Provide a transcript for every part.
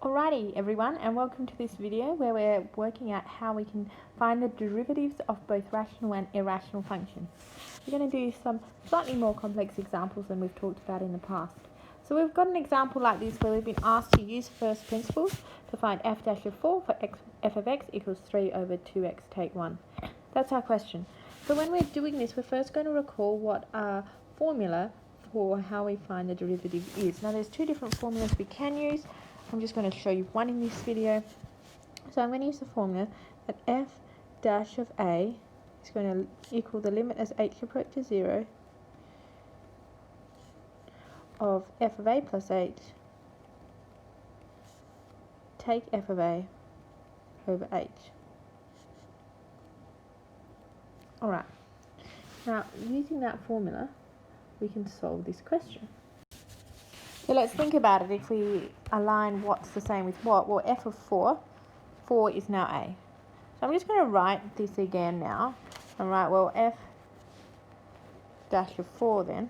Alrighty everyone, and welcome to this video where we're working out how we can find the derivatives of both rational and irrational functions. We're going to do some slightly more complex examples than we've talked about in the past. So we've got an example like this where we've been asked to use first principles to find f dash of 4 for f of x equals 3 over 2x take 1. That's our question. So when we're doing this, we're first going to recall what our formula for how we find the derivative is. Now there's two different formulas we can use. I'm just going to show you one in this video. So I'm going to use the formula that f dash of a is going to equal the limit as h approaches 0 of f of a plus h take f of a over h. Alright, now using that formula we can solve this question. So let's think about it. If we align what's the same with what, well, f of 4 is now a. So I'm just going to write this again now. And write, well, f dash of 4 then.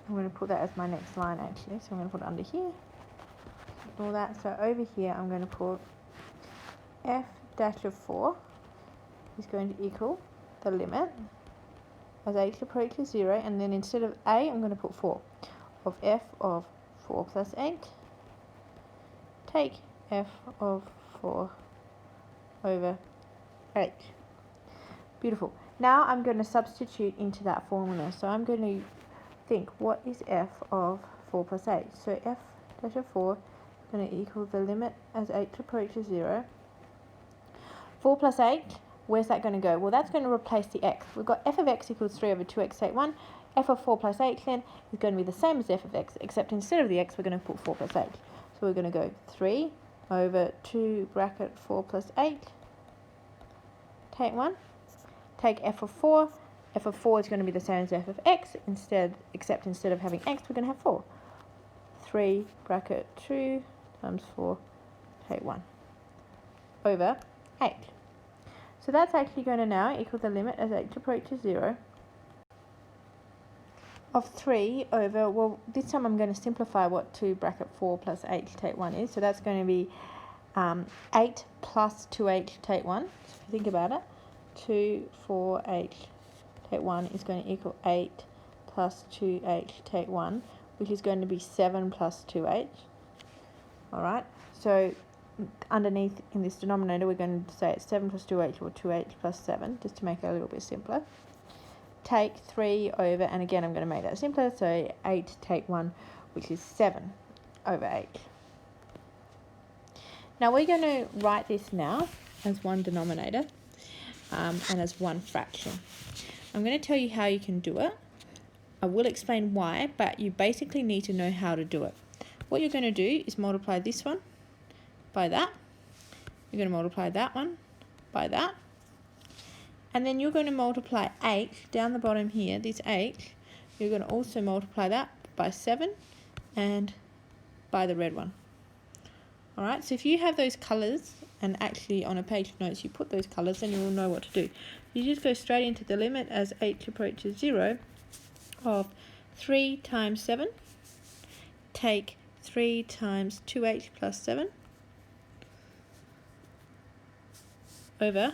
I'm going to put that as my next line actually. So I'm going to put it under here. All that. So over here I'm going to put f dash of 4 is going to equal the limit as h approaches 0, and then instead of a I'm going to put 4 of f of 4 plus 8 take f of 4 over h. Beautiful. Now I'm going to substitute into that formula. So I'm going to think, what is f of 4 plus 8? So f dash of 4 is going to equal the limit as h approaches 0. 4 plus 8, where's that going to go? Well, that's going to replace the x. We've got f of x equals 3 over 2x take 1. f of 4 plus 8 then is going to be the same as f of x, except instead of the x we're going to put 4 plus 8. So we're going to go 3 over 2 bracket 4 plus 8 take 1. Take f of 4. f of 4 is going to be the same as f of x, except instead of having x we're going to have 4. 3 bracket 2 times 4 take 1 over 8. So that's actually going to now equal the limit as h approaches 0 of 3 over, well, this time I'm going to simplify what 2 bracket 4 plus 8 take 1 is. So that's going to be 8 plus 2h take 1. So if you think about it, 2, 4h take 1 is going to equal 8 plus 2h take 1, which is going to be 7 plus 2h. Alright, so underneath in this denominator we're going to say it's 7 plus 2h or 2h plus 7, just to make it a little bit simpler. Take 3 over, and again I'm going to make that simpler, so 8 take 1, which is 7 over 8. Now we're going to write this now as one denominator and as one fraction. I'm going to tell you how you can do it. I will explain why, but you basically need to know how to do it. What you're going to do is multiply this one by that. You're going to multiply that one by that. And then you're going to multiply 8 down the bottom here, this 8. You're going to also multiply that by 7 and by the red one. Alright, so if you have those colours, and actually on a page of notes you put those colours, then you will know what to do. You just go straight into the limit as h approaches 0 of 3 times 7. Take 3 times 2h plus 7 over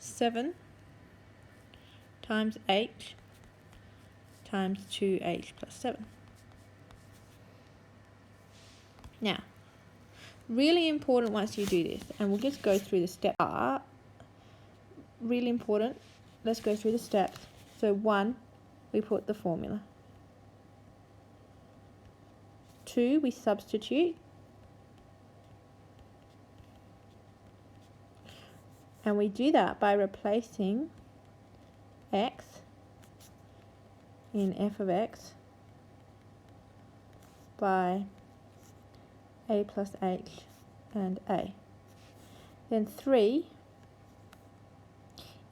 7 times h times 2h plus 7. Now, really important once you do this, and we'll just go through the steps. Really important, let's go through the steps. So 1, we put the formula. 2, we substitute. And we do that by replacing x in f of x by a plus h and a. Then 3,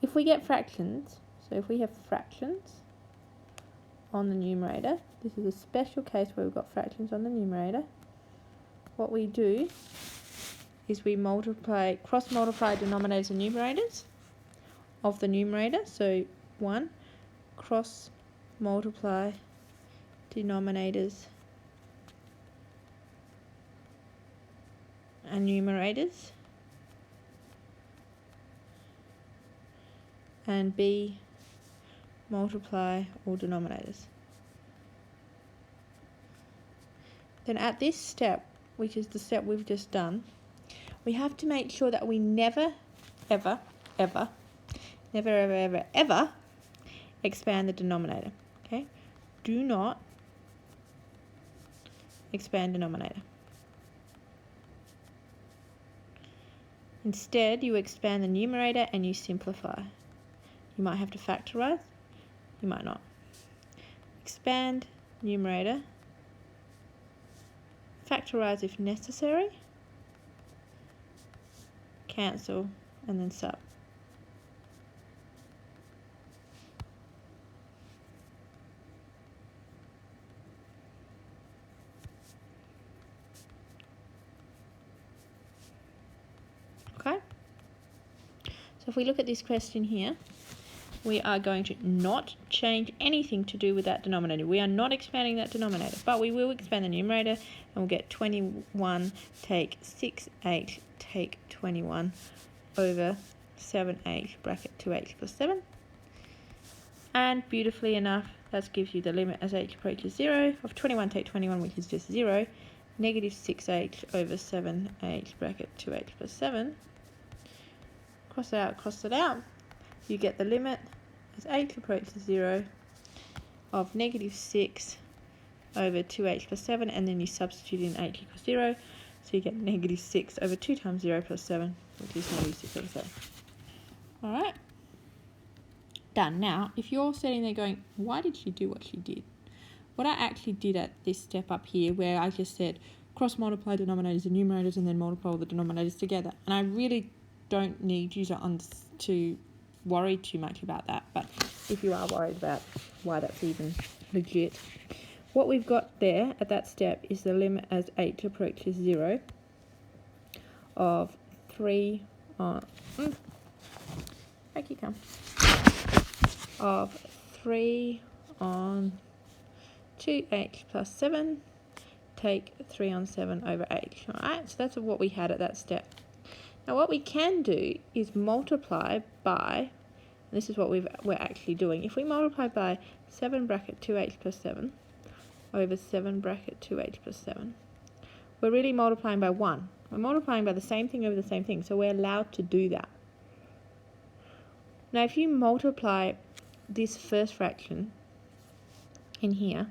if we get fractions, so if we have fractions on the numerator, this is a special case where we've got fractions on the numerator, what we do is we cross multiply denominators and numerators of the numerator. So 1, cross multiply denominators and numerators, and B, multiply all denominators. Then at this step, which is the step we've just done, we have to make sure that we never, ever, ever, never, ever, ever, ever expand the denominator. Okay? Do not expand denominator. Instead, you expand the numerator and you simplify. You might have to factorize, you might not. Expand numerator, factorize if necessary, cancel, and then sub. Okay? So if we look at this question here, we are going to not change anything to do with that denominator. We are not expanding that denominator, but we will expand the numerator, and we'll get 21 take 6h take 21 over 7h bracket 2h plus 7. And beautifully enough, that gives you the limit as h approaches 0 of 21 take 21, which is just 0, negative 6h over 7h bracket 2h plus 7. Cross it out. You get the limit as h approaches 0 of negative 6 over 2h plus 7, and then you substitute in h equals 0, so you get negative 6 over 2 times 0 plus 7, which is negative 6 over 7. Alright, done. Now, if you're sitting there going, why did she do what she did? What I actually did at this step up here, where I just said cross multiply denominators and numerators and then multiply all the denominators together, and I really don't need you to worry too much about that, but if you are worried about why that's even legit, what we've got there at that step is the limit as h approaches 0 of 3 on back you come of 3 on 2h plus 7 take 3 on 7 over h. Alright, so that's what we had at that step. Now what we can do is multiply by, and this is what we're actually doing, if we multiply by 7 bracket 2h plus 7 over 7 bracket 2h plus 7, we're really multiplying by 1. We're multiplying by the same thing over the same thing, so we're allowed to do that. Now if you multiply this first fraction in here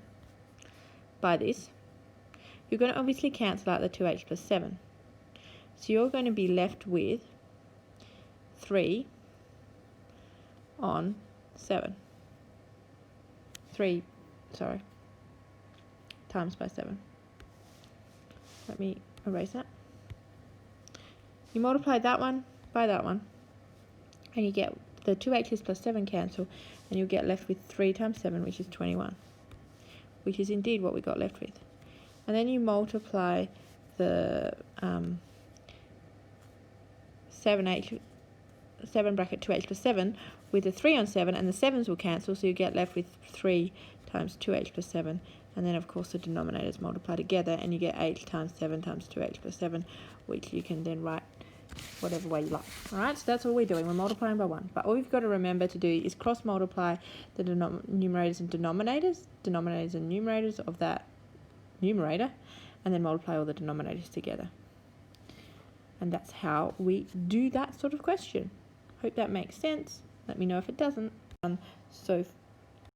by this, you're going to obviously cancel out the 2h plus 7. So you're going to be left with 3 on 7. 3 times by 7. Let me erase that. You multiply that one by that one, and you get the 2h's plus 7 cancel, and you'll get left with 3 times 7, which is 21, which is indeed what we got left with. And then you multiply the 7 bracket 2h plus 7 with the 3 on 7, and the 7's will cancel, so you get left with 3 times 2h plus 7, and then of course the denominators multiply together, and you get h times 7 times 2h plus 7, which you can then write whatever way you like. Alright, so that's all we're doing. We're multiplying by 1. But all we've got to remember to do is cross multiply the numerators and denominators and numerators of that numerator, and then multiply all the denominators together. And that's how we do that sort of question. Hope that makes sense. Let me know if it doesn't. So